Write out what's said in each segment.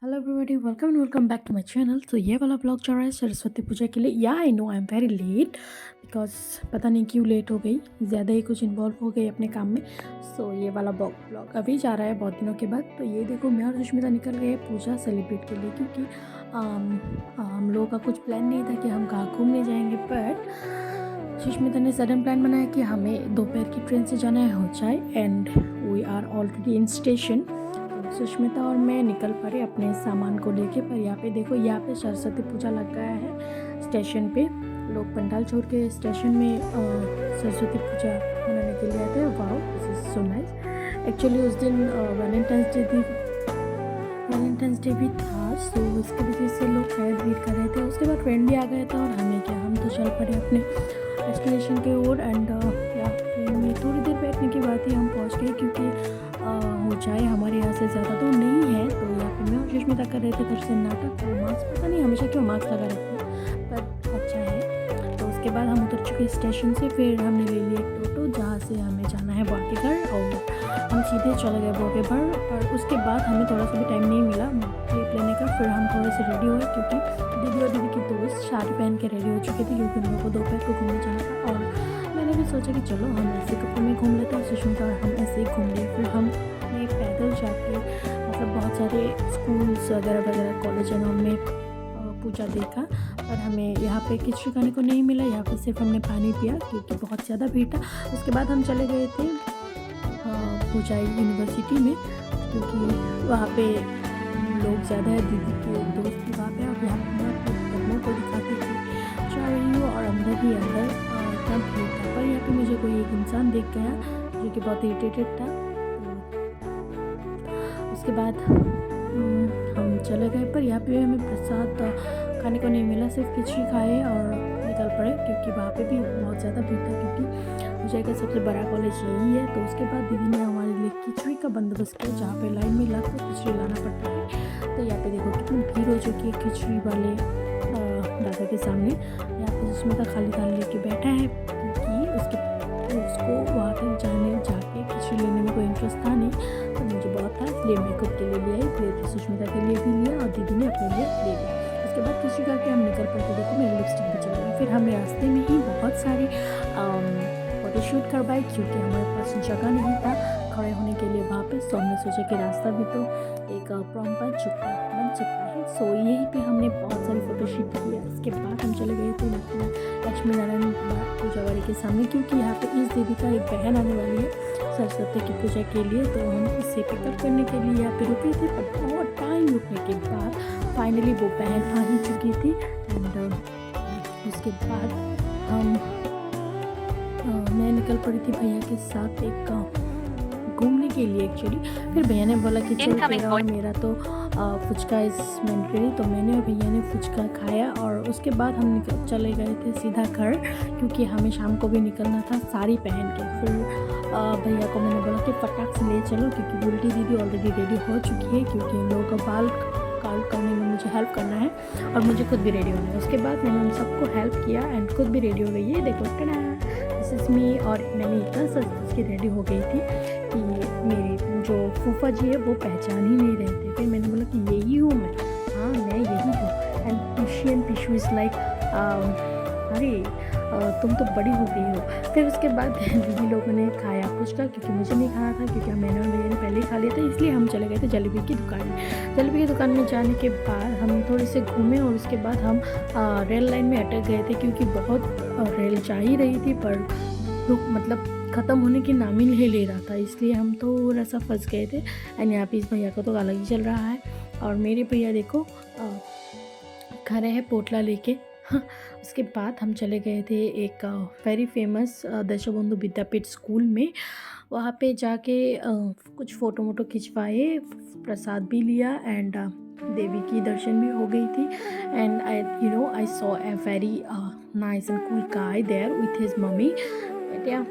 Hello everybody, welcome back to my channel. तो ये वाला ब्लॉग चल रहा है सरस्वती पूजा के लिए। या I know I am very late because पता नहीं क्यों लेट हो गई, ज़्यादा ही कुछ इन्वॉल्व हो गई अपने काम में। सो ये वाला ब्लॉग अभी जा रहा है बहुत दिनों के बाद। तो ये देखो, मैं और सुष्मिता निकल गए पूजा सेलिब्रेट के लिए, क्योंकि हम लोगों का कुछ प्लान नहीं था कि हम कहाँ घूमने जाएंगे। बट सुष्मिता ने सडन प्लान बनाया कि हमें दोपहर की ट्रेन से जाना है होचाई and we are already in station. Sushmita और मैं निकल पड़े अपने सामान को लेके। पर यहाँ पे देखो, यहाँ पे सरस्वती पूजा लग गया है स्टेशन पे। लोग पंडाल छोड़ के स्टेशन में सरस्वती पूजा मनाने के लिए आते हैं। Wow, this is so nice. Actually उस दिन वैलेंटाइंस डे भी था, सो इसकी वजह से लोग शायद वेट कर रहे थे। उसके बाद ट्रेन भी आ गया था और हमें क्या, हम तो चल पड़े अपने डेस्टिनेशन के ओर। एंड ट्रेन में थोड़ी देर बैठने के बाद ही हम पहुँच गए, क्योंकि ऊंचाई हमारे यहाँ से ज़्यादा दूर नहीं है। तो यहाँ पे मैं और सुष्मिता कर रहे थे घर से नाटक। तो मास्क, पता नहीं हमेशा क्यों मास्क लगा रखते हैं, पर अच्छा है। तो उसके बाद हम उतर चुके स्टेशन से। फिर हमने ले लिया एक टोटो जहाँ से हमें जाना है बुआ के घर, और हम सीधे चले गए बुआ के घर। पर उसके बाद हमें थोड़ा सा भी टाइम नहीं मिला क्लिप लेने का। फिर हम थोड़े से रेडी हुए, क्योंकि दीदी और दीदी की दोस्त साड़ी पहन के रेडी हो चुके थे, क्योंकि उन लोगों को दोपहर को घूमने जाना था। और मैंने भी सोचा कि चलो हम ऐसे कपड़ों में घूम लेते हैं। सुष्मिता और हम ऐसे ही घूम लिए। फिर हम पैदल जाके, मतलब बहुत सारे स्कूल्स वगैरह वगैरह, कॉलेज एंड में पूजा देखा। पर हमें यहाँ पे खिचड़ी खाने को नहीं मिला। यहाँ पे सिर्फ हमने पानी पिया, क्योंकि बहुत ज़्यादा भीड़ था। उसके बाद हम चले गए थे ऊंचाई यूनिवर्सिटी में, क्योंकि वहाँ पे लोग ज़्यादा है। दीदी के दोस्त भी वहाँ पे, और यहाँ पे मैं अपने कदमों को दिखाती थी जा रही हूँ। और अंदर ही अंदर इतना भीड़ था। पर यहाँ पे मुझे कोई एक इंसान दिख गया जो कि बहुत इरिटेटेड था। उसके बाद हम चले गए। पर यहाँ पे हमें प्रसाद खाने को नहीं मिला, सिर्फ खिचड़ी खाए और निकल पड़े, क्योंकि वहाँ पे भी बहुत ज़्यादा भीड़ था। क्योंकि विजय का सबसे बड़ा कॉलेज यही है। तो उसके बाद दीदी ने हमारे लिए खिचड़ी का बंदोबस्त किया, जहाँ पे लाइन में लग कर खिचड़ी लाना पड़ता है। तो यहाँ पे देखो कितनी भीड़ हो चुकी है खिचड़ी वाले दादा के सामने। यहाँ पे सुष्मिता खाली थाली लेके बैठा है, क्योंकि उसको वहाँ तक जाके खिचड़ी लेने में कोई इंटरेस्ट था नहीं। तो मुझे बहुत था, इसलिए मैं खुद के लिए ले आई। फिर सुष्मिता के लिए भी लिया और दीदी ने अपने लिए ले लिया। उसके बाद खिचड़ी खा के हम निकल पड़ते। देखो मेरी लिपस्टिक भी चल गई। फिर हमने रास्ते में ही बहुत सारे फोटोशूट करवाए, क्योंकि हमारे पास जगह नहीं था खड़े होने के लिए वहाँ पे। सो हमने सोचा कि रास्ता भी तो एक प्रॉम बन चुका है। सो यहीं पे हमने बहुत सारी फोटोशूट किया। इसके बाद हम चले गए थे लक्ष्मी नारायण पूजा वाली के सामने, क्योंकि यहाँ पे इस दीदी का एक बहन आने वाली है सरस्वती की पूजा के लिए। तो हम इसे पिकअप करने के लिए यहाँ पे रुके थे। पर बहुत टाइम रुकने के बाद फाइनली वो बहन आ ही चुकी थी। एंड उसके बाद हम मैं निकल पड़ी थी भैया के साथ एक घूमने के लिए एक्चुअली। फिर भैया ने बोला कि चल तेरा और मेरा तो फुचका इज मैंडेटरी। तो मैंने और भैया ने फुचका खाया, और उसके बाद हम चले गए थे सीधा घर, क्योंकि हमें शाम को भी निकलना था साड़ी पहन के। फिर भैया को मैंने बोला कि फटाक से ले चलो, क्योंकि बुल्टी दीदी ऑलरेडी रेडी हो चुकी है, क्योंकि इन लोगों का बाल काल करने में मुझे हेल्प करना है और मुझे खुद भी रेडी होना है। उसके बाद मैंने उन सबको हेल्प किया एंड खुद भी रेडी हो गई है। देखो टना, दिस इज़ मी। और मैंने इतना सच के रेडी हो गई थी कि मेरी जो फूफा जी है वो पहचान ही नहीं रहे थे। फिर मैंने बोला कि यही हूँ मैं, हाँ मैं यही हूँ। एंड पिशू इज़ लाइक अरे तुम तो बड़ी हो गई हो। फिर उसके बाद दीदी लोगों ने खाया फुचका, क्योंकि मुझे नहीं खाना था, क्योंकि मैंने और भैया ने पहले ही खा लिया था। इसलिए हम चले गए थे जलेबी की दुकान में। जलेबी की दुकान में जाने के बाद हम थोड़े से घूमे, और उसके बाद हम रेल लाइन में अटक गए थे, क्योंकि बहुत रेल जा ही रही थी, पर मतलब ख़त्म होने की नाम ही नहीं ले रहा था। इसलिए हम थोड़ा सा फंस गए थे। एंड यहाँ पे इस भैया को तो अलग ही चल रहा है, और मेरे भैया देखो खड़े हैं पोटला लेके। उसके बाद हम चले गए थे एक वेरी फेमस देशबंधु विद्यापीठ स्कूल में। वहाँ पे जाके कुछ फ़ोटो वोटो खिंचवाए, प्रसाद भी लिया, एंड देवी की दर्शन भी हो गई थी। And I saw a very nice and cool guy there with his mummy. बेटा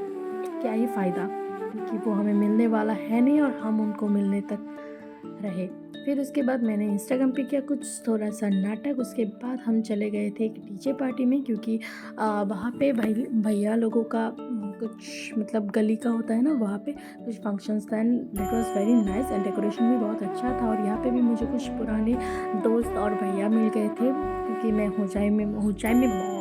क्या ही फ़ायदा, क्योंकि वो हमें मिलने वाला है नहीं और हम उनको मिलने तक रहे। फिर उसके बाद मैंने इंस्टाग्राम पे किया कुछ थोड़ा सा नाटक। उसके बाद हम चले गए थे एक डीजे पार्टी में, क्योंकि वहाँ पे भैया लोगों का कुछ मतलब गली का होता है ना, वहाँ पे कुछ फंक्शंस था and that was very nice and decoration भी बहुत अच्छा था। और यहाँ पे भी मुझे कुछ पुराने दोस्त और भैया मिल गए थे, क्योंकि मैं होजाई में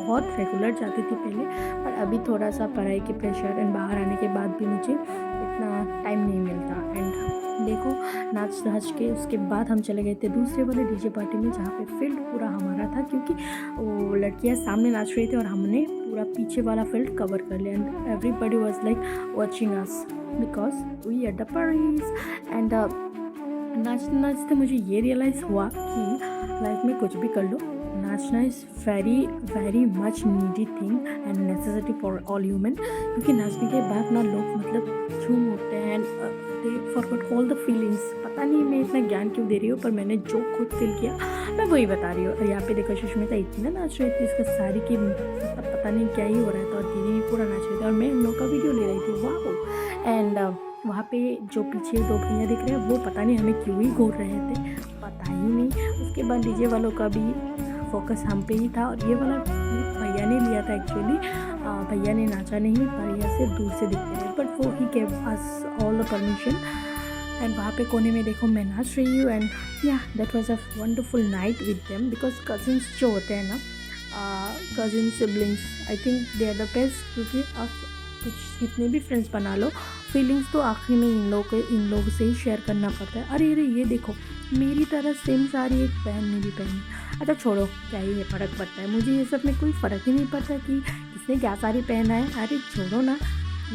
बहुत रेगुलर जाती थी पहले, पर अभी थोड़ा सा पढ़ाई के प्रेशर एंड बाहर आने के बाद भी मुझे इतना टाइम नहीं मिलता। एंड देखो नाच नाच के उसके बाद हम चले गए थे दूसरे वाले डीजे पार्टी में, जहाँ पे फील्ड पूरा हमारा था, क्योंकि वो लड़कियाँ सामने नाच रही थी और हमने पूरा पीछे वाला फील्ड कवर कर लिया। And everybody was like watching us because we are the परीज। एंड नाचते नाचते मुझे ये रियलाइज़ हुआ कि लाइफ में कुछ भी कर लो, नाचना is very much needy thing and necessity for all human. क्योंकि नाचने के बाद ना लोग मतलब झूम उठते हैं, दे फॉरगॉट ऑल द फीलिंग्स। पता नहीं मैं इतना ज्ञान क्यों दे रही हूँ, पर मैंने जो खुद फील किया मैं वही बता रही हूँ। और यहाँ पे देखो सुष्मिता इतनी नाच रही थी, इसका साड़ी की मतलब पता नहीं क्या ही हो रहा था, और दीदी भी पूरा नाच रही थी और मैं उन लोगों का वीडियो ले रही थी। वाह। एंड वहाँ पे जो पीछे 2 भैया दिख रहे हैं वो पता नहीं हमें क्यों ही घूर रहे थे, पता ही नहीं। उसके बाद डीजे वालों का भी फोकस हम पे ही था, और ये वाला भैया ने लिया था एक्चुअली। भैया ने नाचा नहीं, भैया से दूर से दिखते रहे, बट वो he gave us all the permission. And वहाँ पे कोने में देखो मैं नाच रही हूँ। एंड या that was a wonderful night with them, because cousins जो होते हैं ना, cousin siblings, I think they are the best. क्योंकि आप कुछ कितने भी फ्रेंड्स बना लो, फीलिंग्स तो आखिर में इन लोग से ही शेयर करना पड़ता है। अरे ये देखो मेरी तरह सेम साड़ी एक बहन ने भी पहनी। अच्छा छोड़ो, क्या ही फ़र्क पड़ता है, मुझे ये सब में कोई फ़र्क ही नहीं पड़ता कि किसने क्या साड़ी पहना है। अरे छोड़ो ना,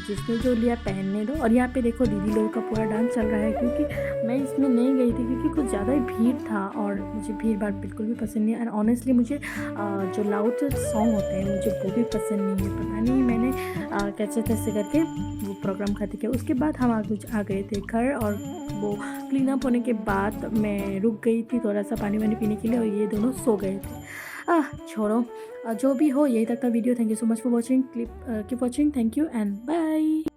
जिसने जो लिया पहनने दो। और यहाँ पे देखो दीदी लोगों का पूरा डांस चल रहा है, क्योंकि मैं इसमें नहीं गई थी क्योंकि कुछ ज़्यादा ही भीड़ था और मुझे भीड़ भाड़ बिल्कुल भी पसंद नहीं है। एंड ऑनेस्टली मुझे जो लाउड सॉन्ग होते हैं मुझे वो भी पसंद नहीं है। पता नहीं मैंने कैसे कैसे करके वो प्रोग्राम खत्म किया। उसके बाद हम आ गए थे घर, और वो क्लीन अप होने के बाद मैं रुक गई थी थोड़ा सा पानी वानी पीने के लिए, और ये दोनों सो गए थे। छोड़ो, जो भी हो, यही तक का video. Thank you so much for watching, keep watching, thank you and bye.